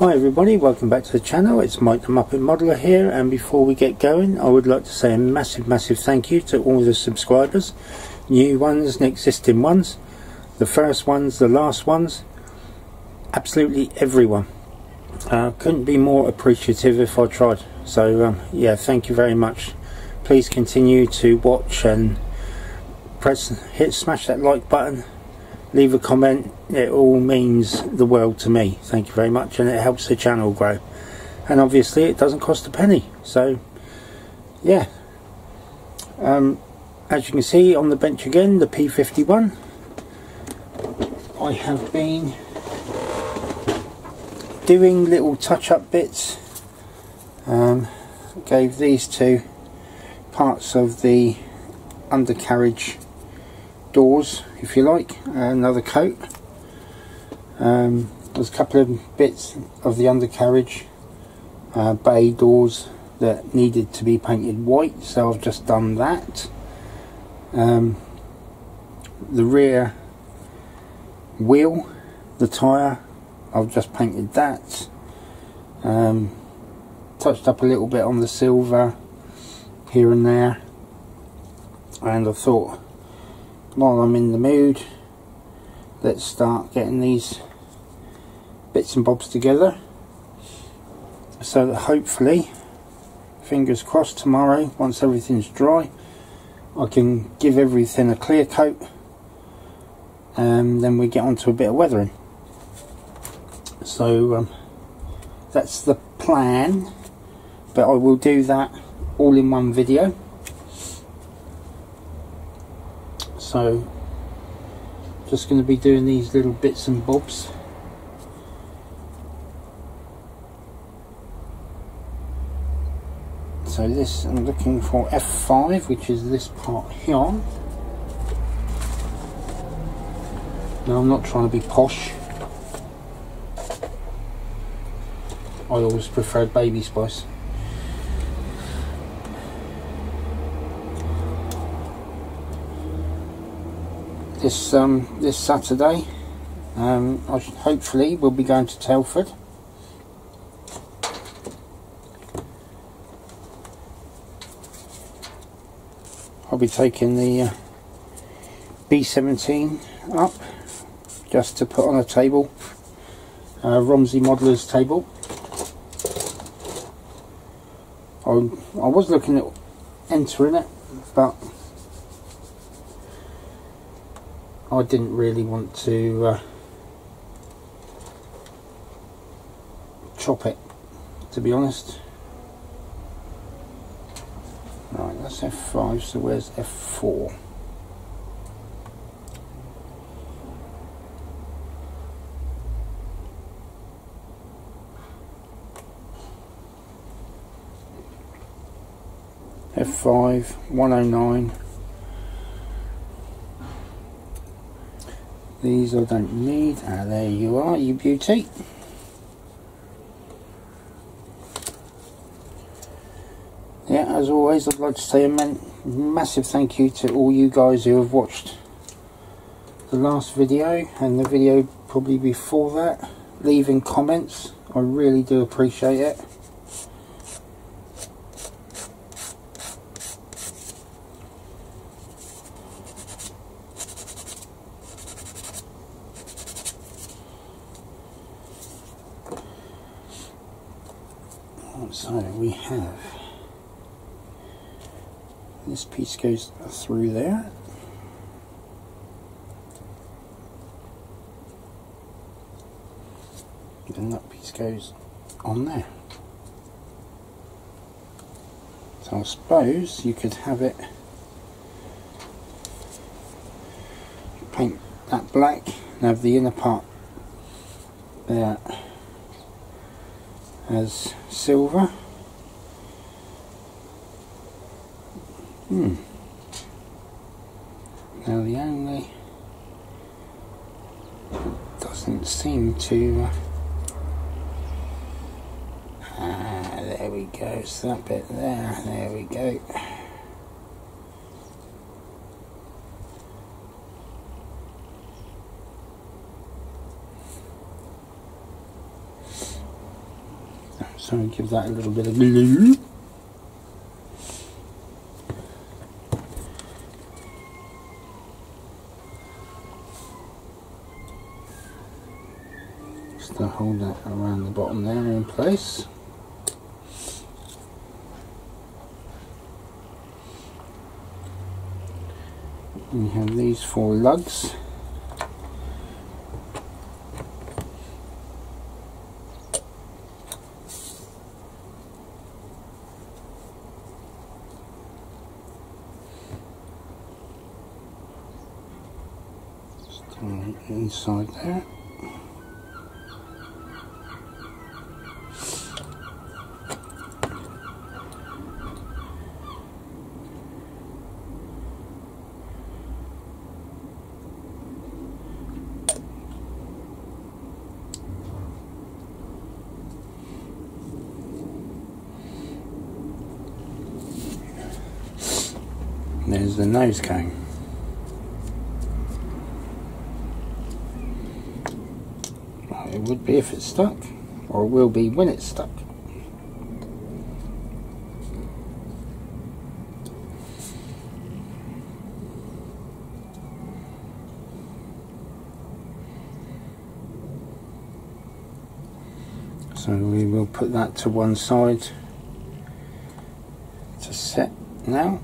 Hi everybody, welcome back to the channel. It's Mike the Muppet Modeler here, and before we get going I would like to say a massive thank you to all the subscribers, new ones and existing ones, the first ones, the last ones, absolutely everyone. Couldn't be more appreciative if I tried. So yeah, thank you very much. Please continue to watch and smash that like button, leave a comment. It all means the world to me. Thank you very much, and it helps the channel grow, and obviously it doesn't cost a penny. So yeah, as you can see on the bench again, the P-51. I have been doing little touch-up bits. Gave these two parts of the undercarriage doors, if you like, another coat. There's a couple of bits of the undercarriage bay doors that needed to be painted white, so I've just done that. The rear wheel, the tyre, I've just painted that. Touched up a little bit on the silver here and there, and I thought, while I'm in the mood, let's start getting these bits and bobs together, so that hopefully, fingers crossed, tomorrow, once everything's dry, I can give everything a clear coat, and then we get on to a bit of weathering. So that's the plan, but I will do that all in one video. So just going to be doing these little bits and bobs. So this, I'm looking for F5, which is this part here. Now, I'm not trying to be posh. I always preferred Baby Spice. This Saturday, hopefully we'll be going to Telford. I'll be taking the B-17 up just to put on a table, Romsey Modeller's table. I was looking at entering it, but I didn't really want to chop it, to be honest. Right, that's F5, so where's F4? F5, 109. These I don't need. Ah, there you are, you beauty. Yeah, as always, I'd like to say a massive thank you to all you guys who have watched the last video and the video probably before that, leaving comments. I really do appreciate it. So we have, this piece goes through there, and that piece goes on there. So I suppose you could have it, paint that black and have the inner part there as silver. Now the only doesn't seem to there we go, so that bit there we go. So give that a little bit of glue. Just to hold that around the bottom there in place. We have these 4 lugs. Inside there. There's the nose cone. It would be if it's stuck, or it will be when it's stuck. So we will put that to one side to set now.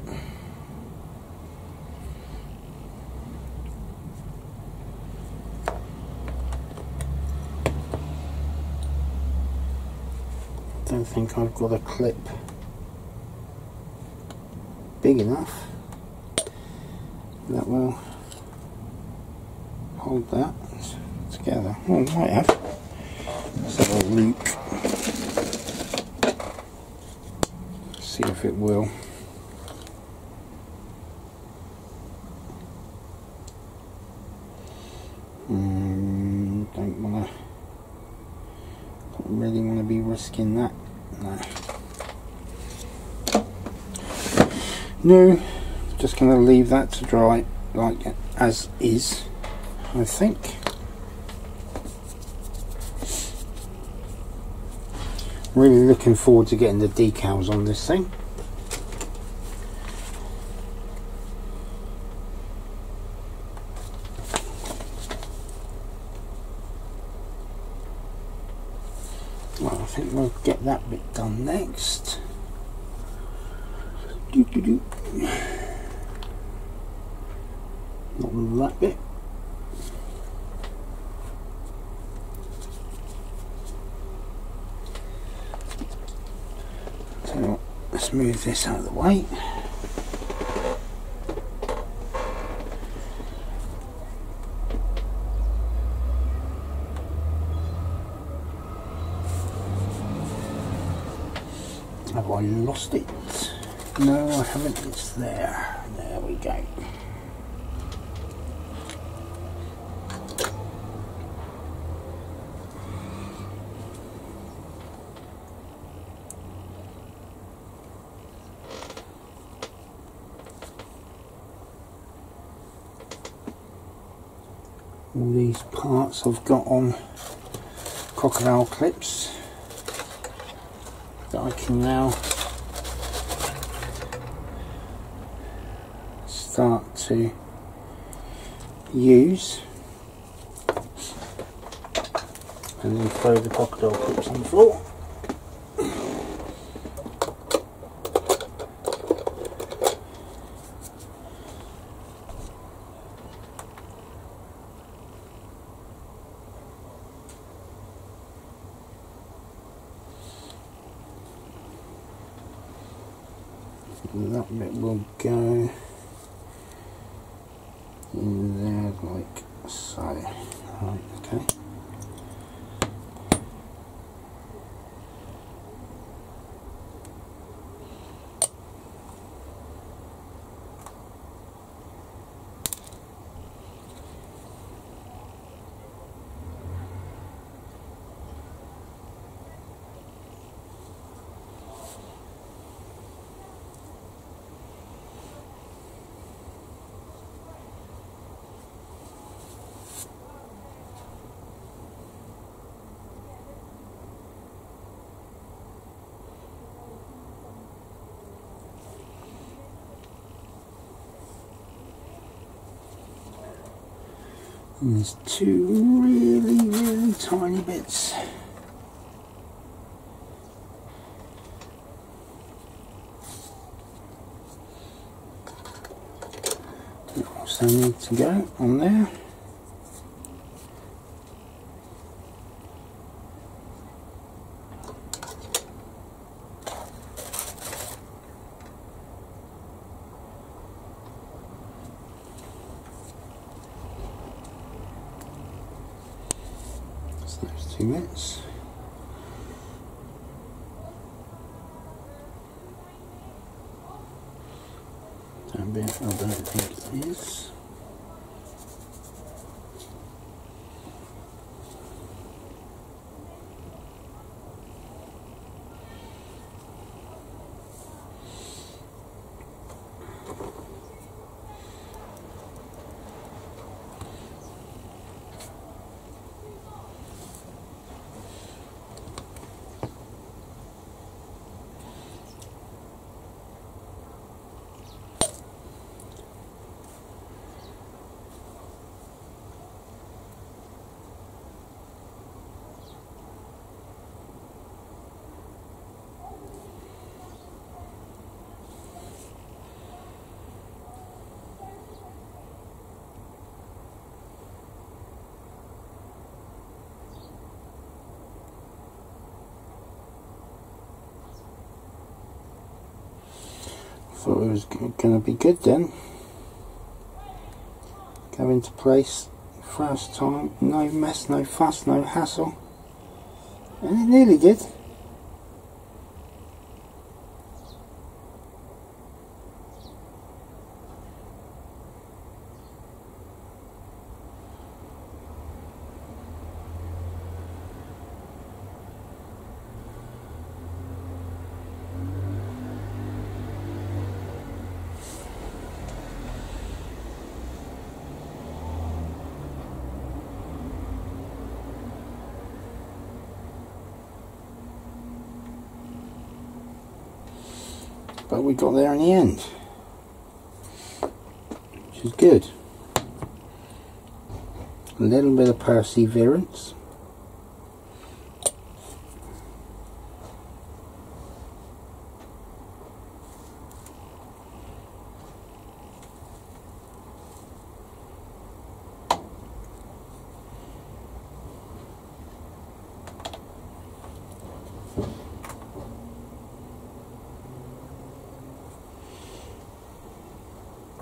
I don't think I've got a clip big enough that will hold that together. Oh, I might have. Let's have a look. See if it will. Don't really want to be risking that. No, just going to leave that to dry like as is, I think. Really looking forward to getting the decals on this thing. Well, I think we'll get that bit done next. Not that bit. So let's move this out of the way. Have I lost it? No, I haven't. It's there. There we go. All these parts I've got on crocodile clips that I can now start to use, and then throw the crocodile clips on the floor. And that bit will go in there like so. Right, okay. And there's two really tiny bits. Also need to go on there. So those 2 bits. That bit I don't think it is. Thought it was going to be good then. Go into place first time, no mess, no fuss, no hassle, and it nearly did. But we got there in the end, which is good. A little bit of perseverance.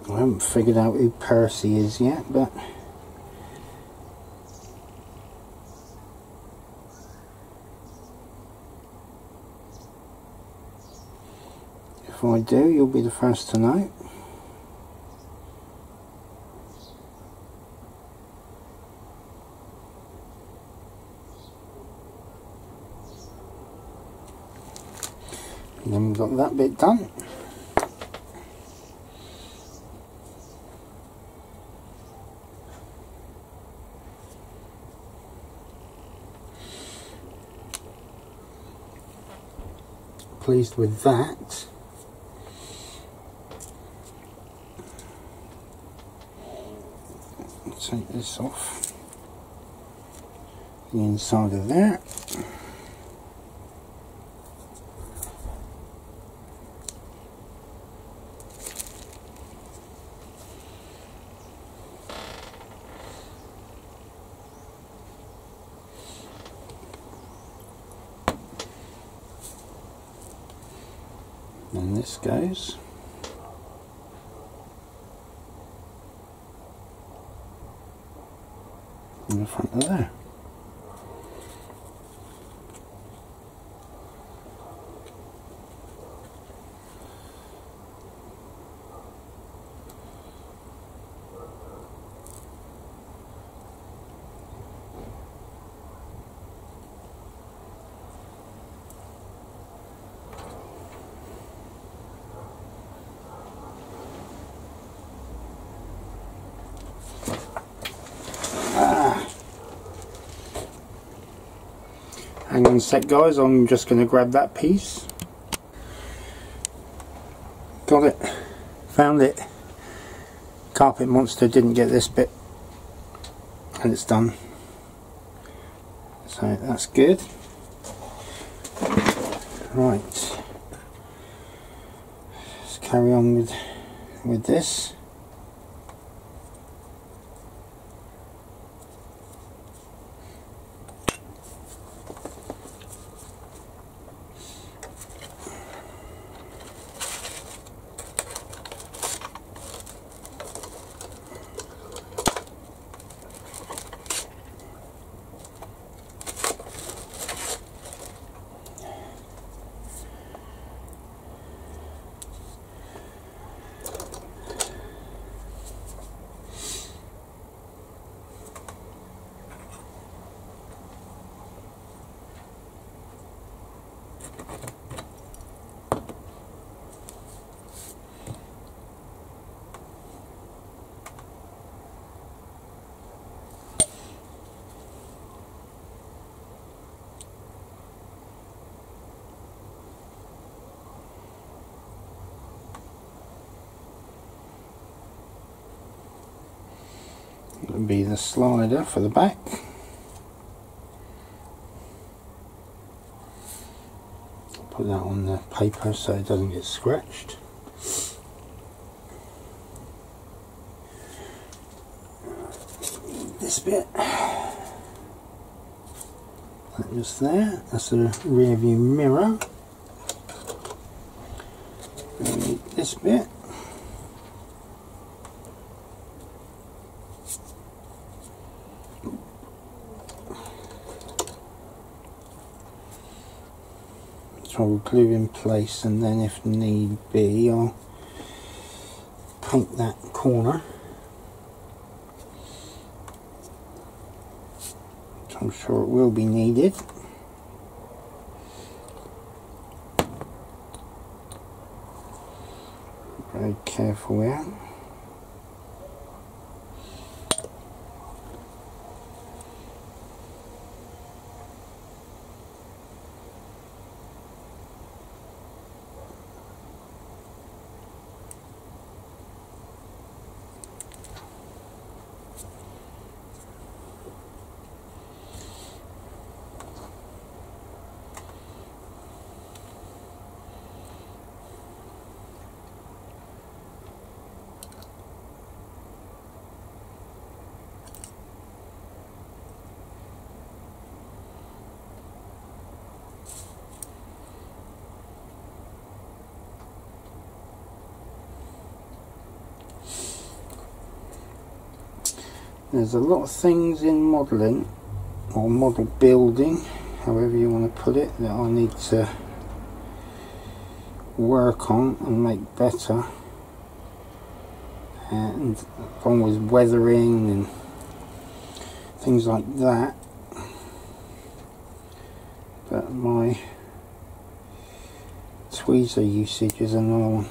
I haven't figured out who Percy is yet, but if I do, you'll be the first to know. And then we've got that bit done. Pleased with that. Take this off the inside of there. And this goes in the front of there. Hang on a sec guys, I'm just going to grab that piece. Got it. Found it. Carpet monster didn't get this bit and it's done. So that's good. Right, let's carry on with this. It'll be the slider for the back. Put that on the paper so it doesn't get scratched. This bit, that just there, that's the rear view mirror. We need this bit. So I'll glue in place, and then if need be I'll paint that corner. So I'm sure it will be needed. Very careful here. There's a lot of things in modelling, or model building, however you want to put it, that I need to work on and make better. And along with weathering and things like that. But my tweezer usage is another one.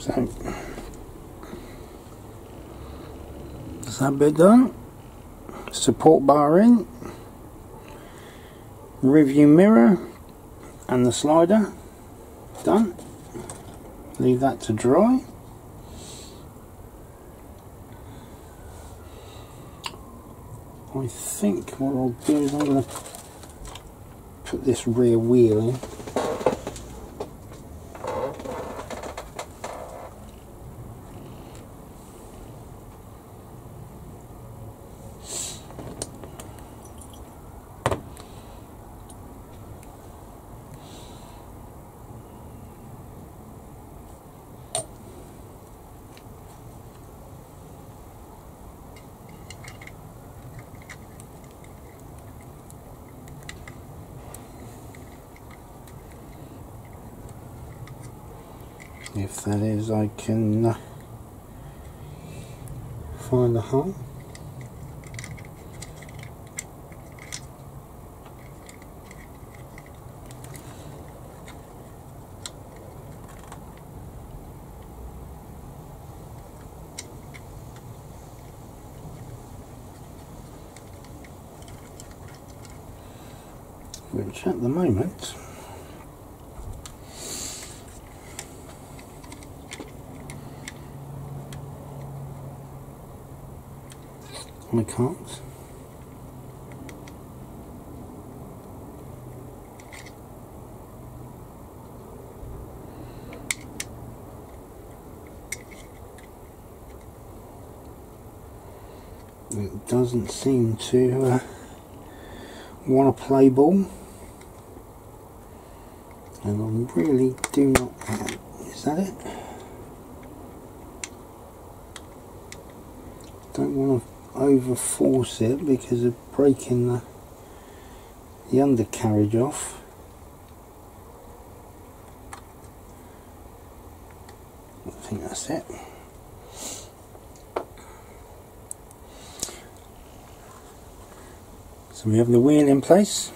So that's that bit done. Support bar in, review mirror and the slider done. Leave that to dry. I think what I'll do is I'm going to put this rear wheel in. If that is, I can find the hole. Which at the moment I can't. It doesn't seem to want to play ball, and I really do not. Is that it? Don't want to over force it because of breaking the undercarriage off. I think that's it. So we have the wheel in place.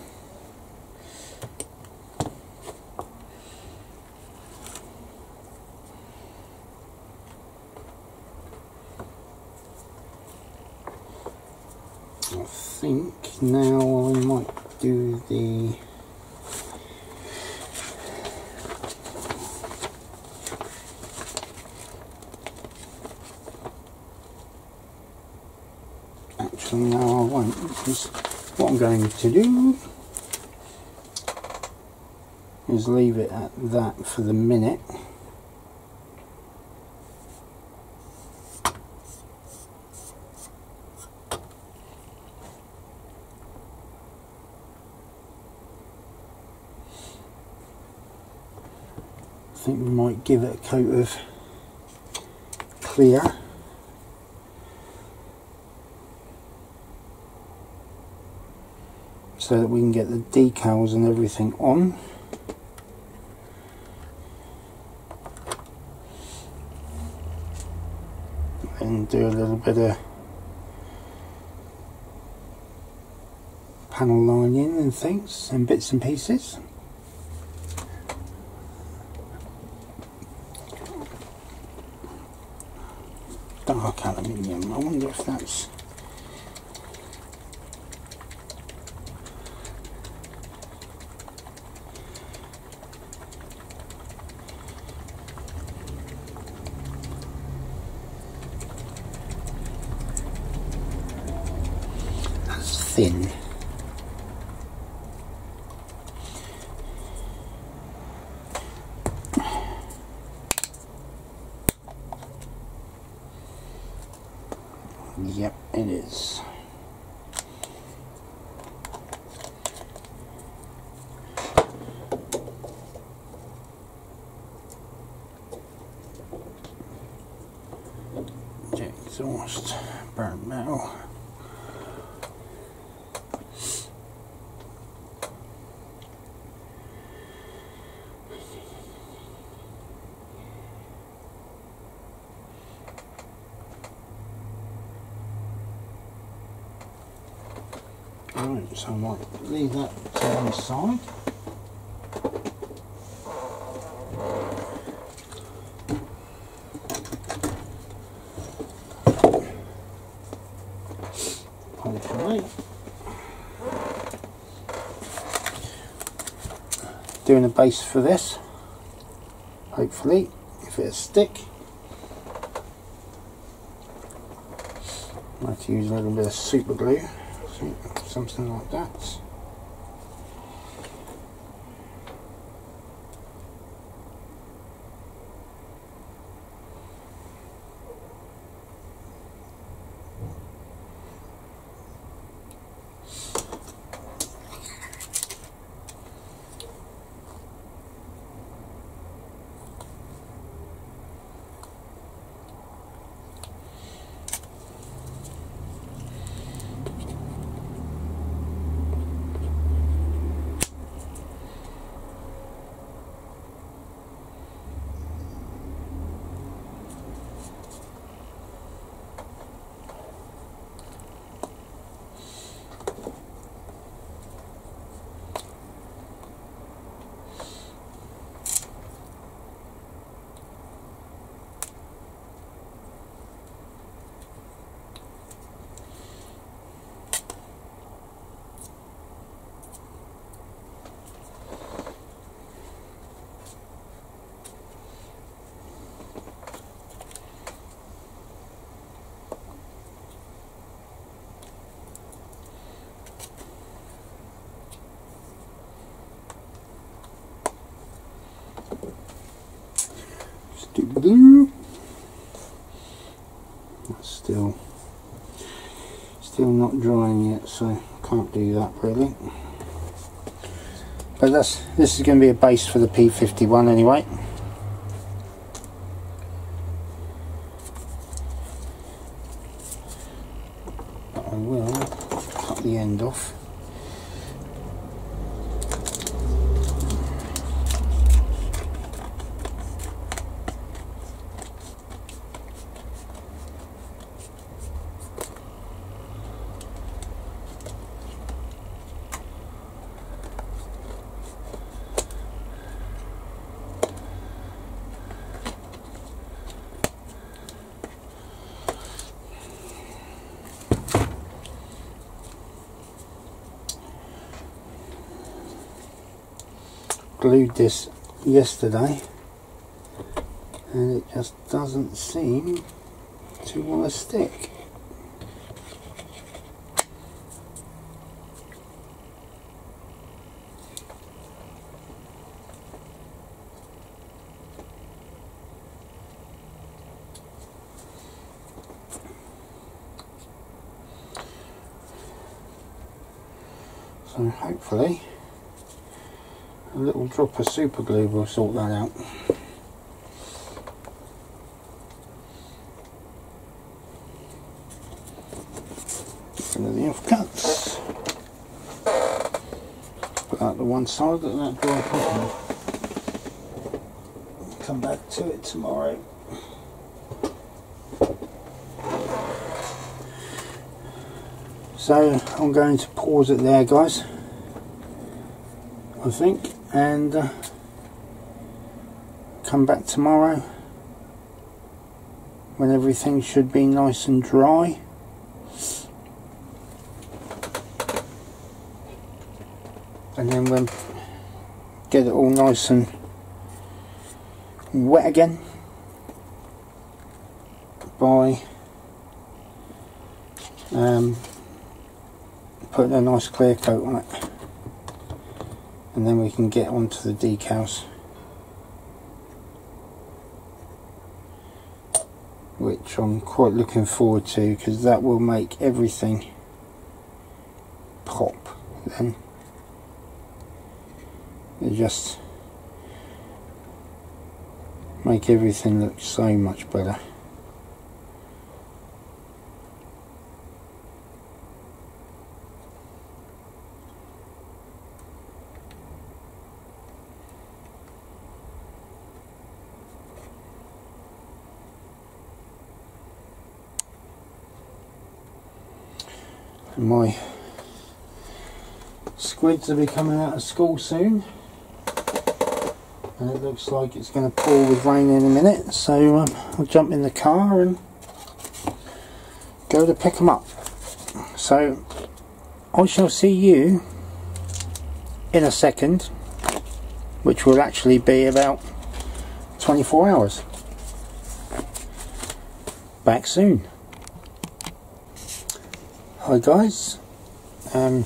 I think now I might do the actually no I won't, because what I'm going to do is leave it at that for the minute. I think we might give it a coat of clear. So that we can get the decals and everything on. And do a little bit of panel lining and things and bits and pieces. Dark aluminium, I wonder if that's thin. Yep, it is. Exhaust, burnt metal. Right, so I might leave that to one side. doing a base for this, hopefully, if it'll stick. I might have to use a little bit of super glue, something like that. Blue. That's still not drying yet, so can't do that really. But this is going to be a base for the P-51 anyway. But I will cut the end off. Glued this yesterday and it just doesn't seem to want to stick. So hopefully a little drop of super glue will sort that out. Rid of the offcuts. Put that to one side, let that dry properly. Come back to it tomorrow. So I'm going to pause it there, guys, I think, and come back tomorrow when everything should be nice and dry. And then we'll get it all nice and wet again by putting a nice clear coat on it, and then we can get onto the decals, which I'm quite looking forward to, because that will make everything pop then. It just make everything look so much better. My squids will be coming out of school soon, and it looks like it's going to pour with rain in a minute, so I'll jump in the car and go to pick them up. So I shall see you in a second which will actually be about 24 hours. Back soon. Hi guys, it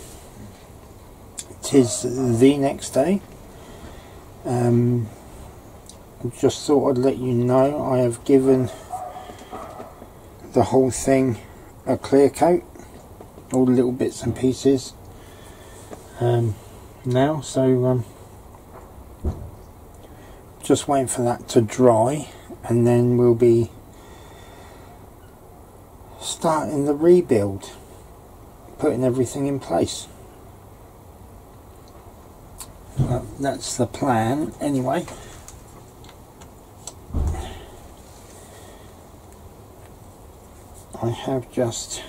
is the next day. Just thought I'd let you know I have given the whole thing a clear coat, all the little bits and pieces now, so just waiting for that to dry, and then we'll be starting the rebuild, putting everything in place. That's the plan anyway. I have just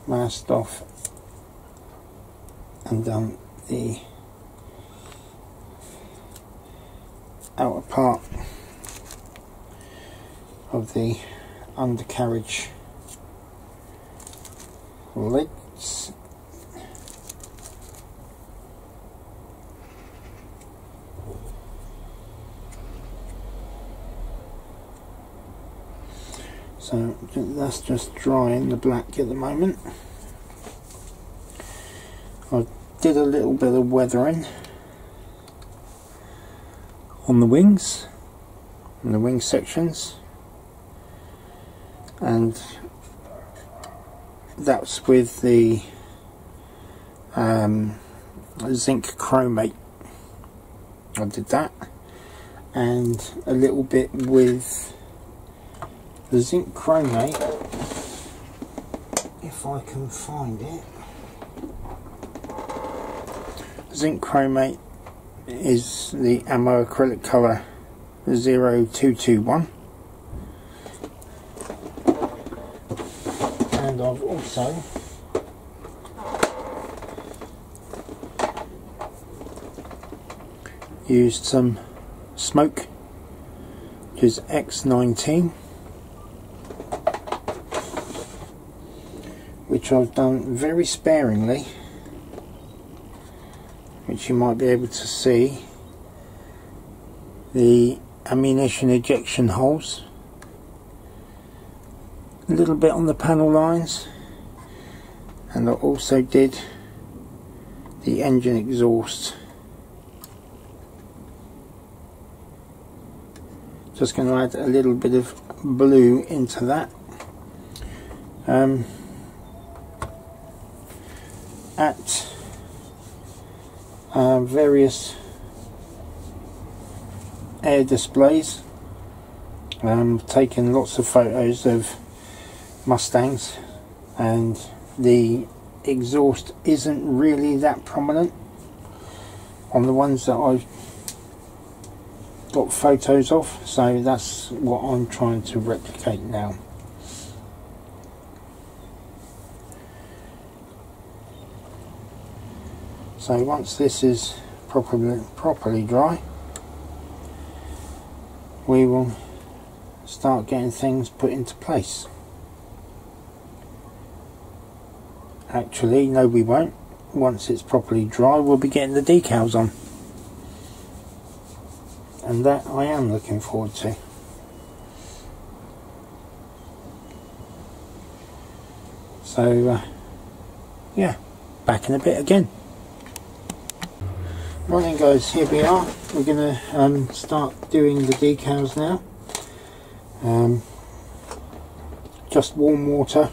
masked off and done the outer part of the undercarriage legs. So that's just drying the black at the moment. I did a little bit of weathering on the wings, on the wing sections, and that's with the zinc chromate. I did that, and a little bit with the zinc chromate, if I can find it. Zinc chromate is the ammo acrylic colour 0221, and I've also used some smoke, which is X19, which I've done very sparingly, which you might be able to see the ammunition ejection holes, a little bit on the panel lines, and I also did the engine exhaust. Just going to add a little bit of blue into that. At various air displays, taken lots of photos of Mustangs, and the exhaust isn't really that prominent on the ones that I've got photos of, so that's what I'm trying to replicate now. So once this is properly dry, we will start getting things put into place. Actually, no, we won't. Once it's properly dry, we'll be getting the decals on, and that I am looking forward to. So yeah, back in a bit again. Right then guys, here we are. We're going to start doing the decals now. Just warm water,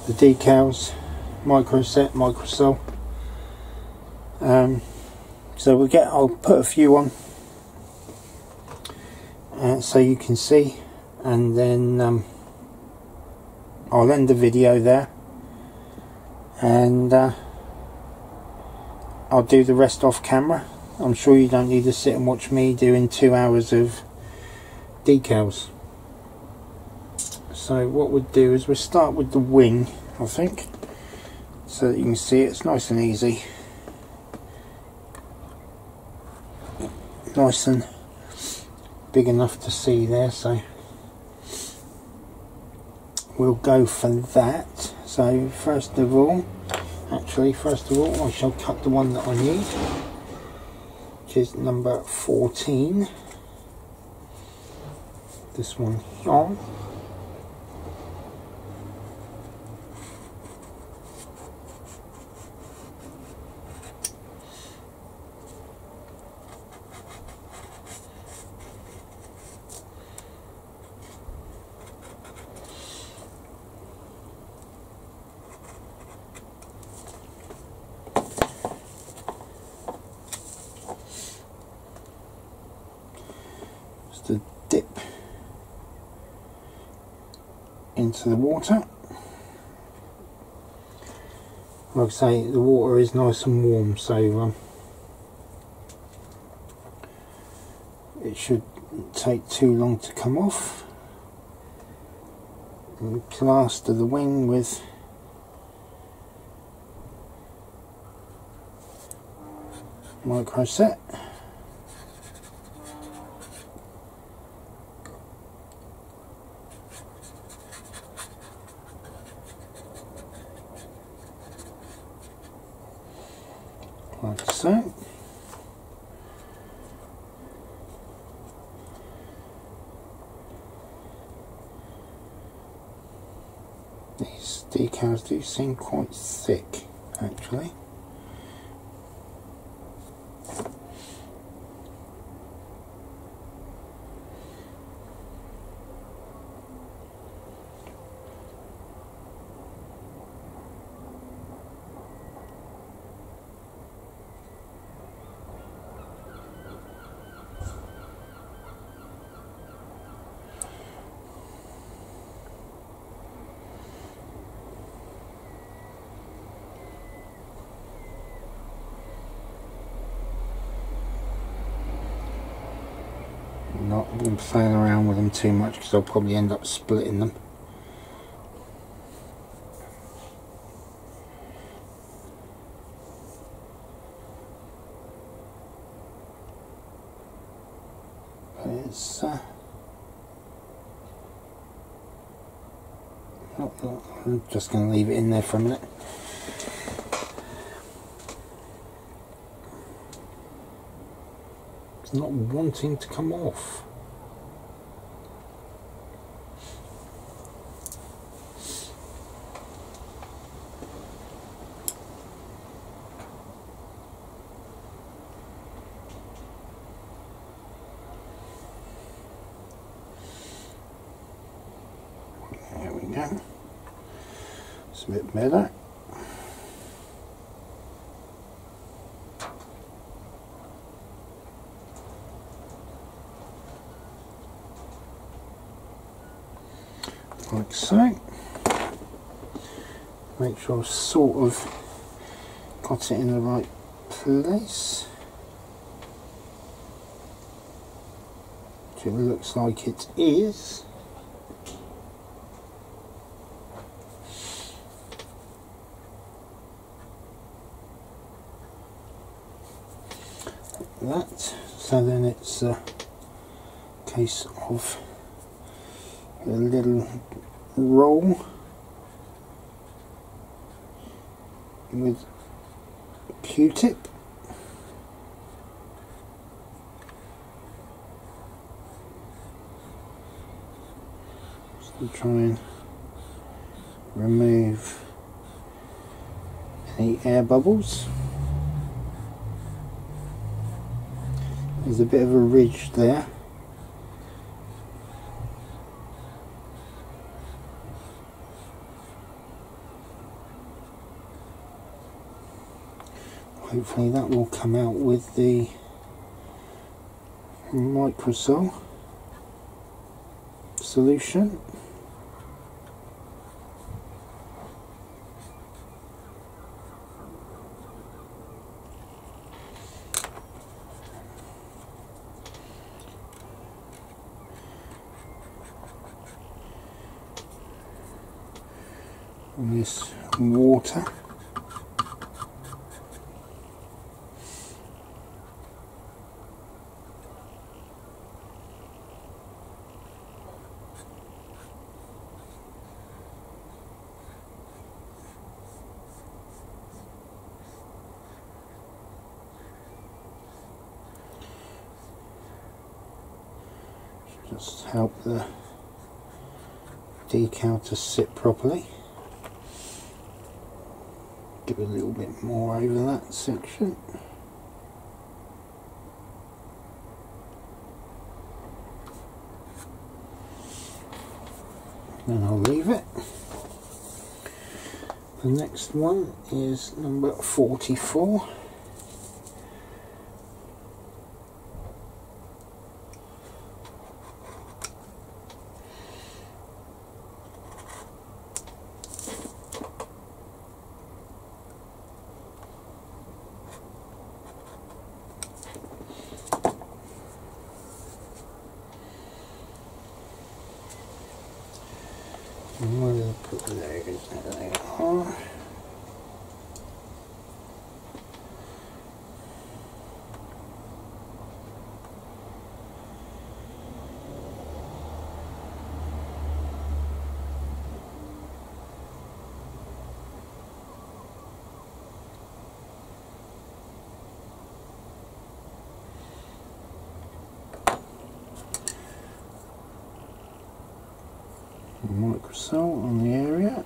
the decals, microset, microsol. So I'll put a few on so you can see, and then I'll end the video there, and I'll do the rest off camera. I'm sure you don't need to sit and watch me doing 2 hours of decals. So what we'll do is we'll start with the wing, I think, so that you can see it's nice and easy, nice and big enough to see there. So we'll go for that. So first of all, I shall cut the one that I need. which is number 14. This one here. To dip into the water. Like I say, the water is nice and warm, so it shouldn't take too long to come off. And plaster the wing with micro set. Like so. These decals do seem quite thick, actually. Not playing around with them too much because I'll probably end up splitting them. But it's I'm just going to leave it in there for a minute. It's not wanting to come off. There we go. It's a bit better. Like so. Make sure I've sort of got it in the right place, which it looks like it is. Like that. So then it's a case of a little roll with Q-tip. Just to try and remove any air bubbles. There's a bit of a ridge there. Hopefully that will come out with the microsol solution. And this water. Just help the decal to sit properly. Give a little bit more over that section. Then I'll leave it. The next one is number 44. And we'll put those, there they are. Microsalt on the area.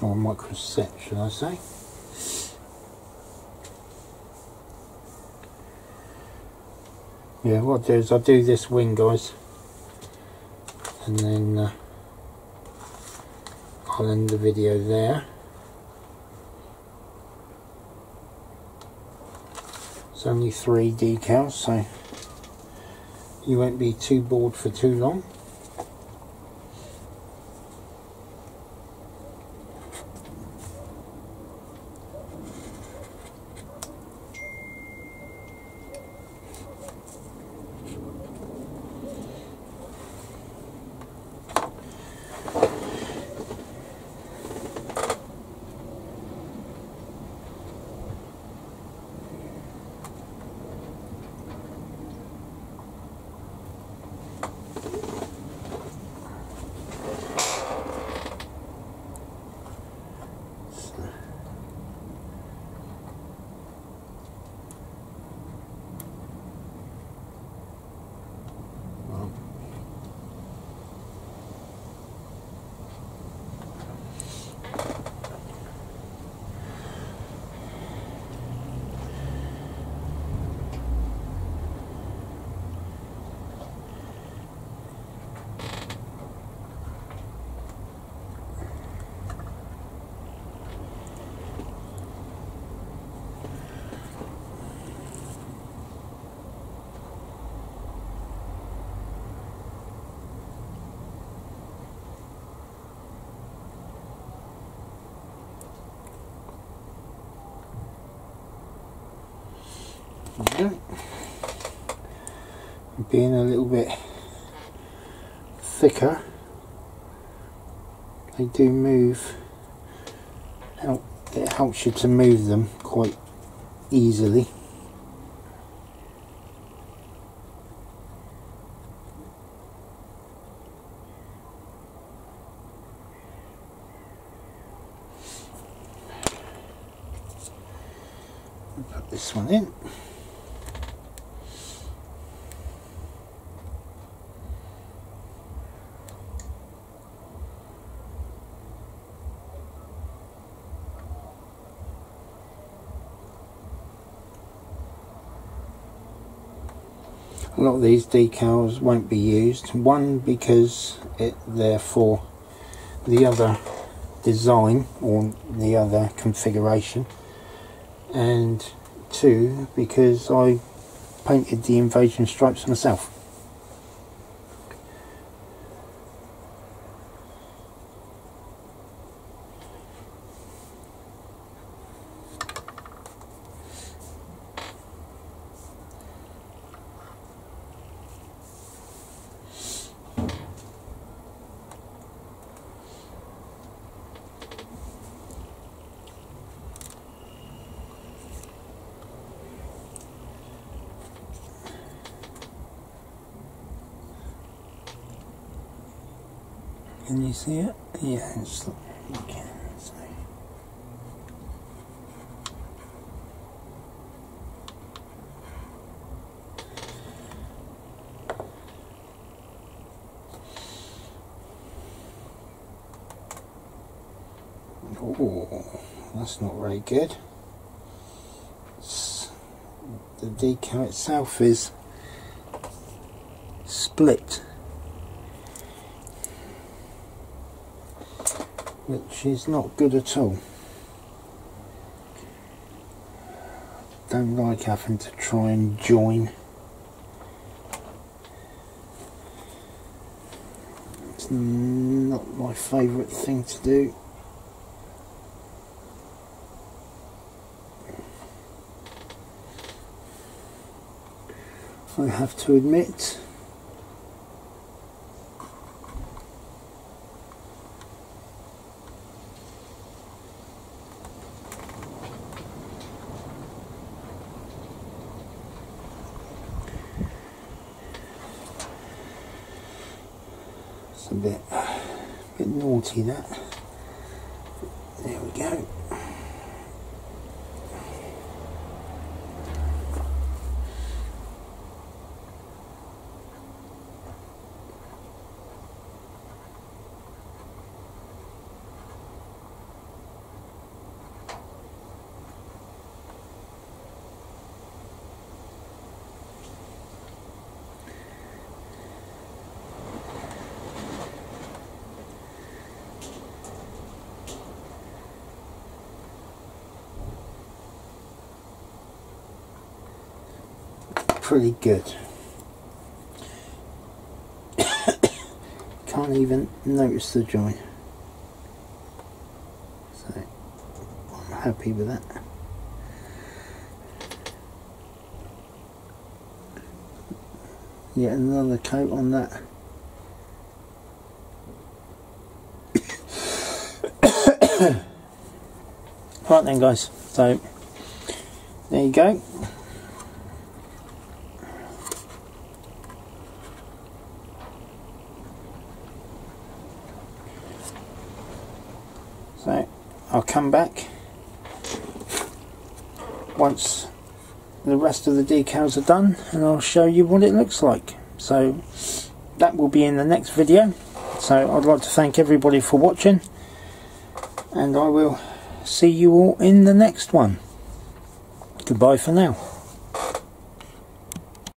Or microset, should I say. Yeah, what I'll do is I'll do this wing, guys, and then I'll end the video there. It's only 3 decals, so you won't be too bored for too long. Being a little bit thicker, they do move. It helps you to move them quite easily. I'll put this one in. A lot of these decals won't be used. One, because they're for the other design or the other configuration, and 2, because I painted the invasion stripes myself. Can you see it? Yes, you can. So. Oh, that's not very good. The decal itself is split, which is not good at all. Don't like having to try and join. It's not my favourite thing to do. I have to admit. It's a bit naughty, that. There we go. Pretty good. Can't even notice the joint, so I'm happy with that. Yet another coat on that. Right then guys, so there you go. So I'll come back once the rest of the decals are done and I'll show you what it looks like. So that will be in the next video. So I'd like to thank everybody for watching, and I will see you all in the next one. Goodbye for now.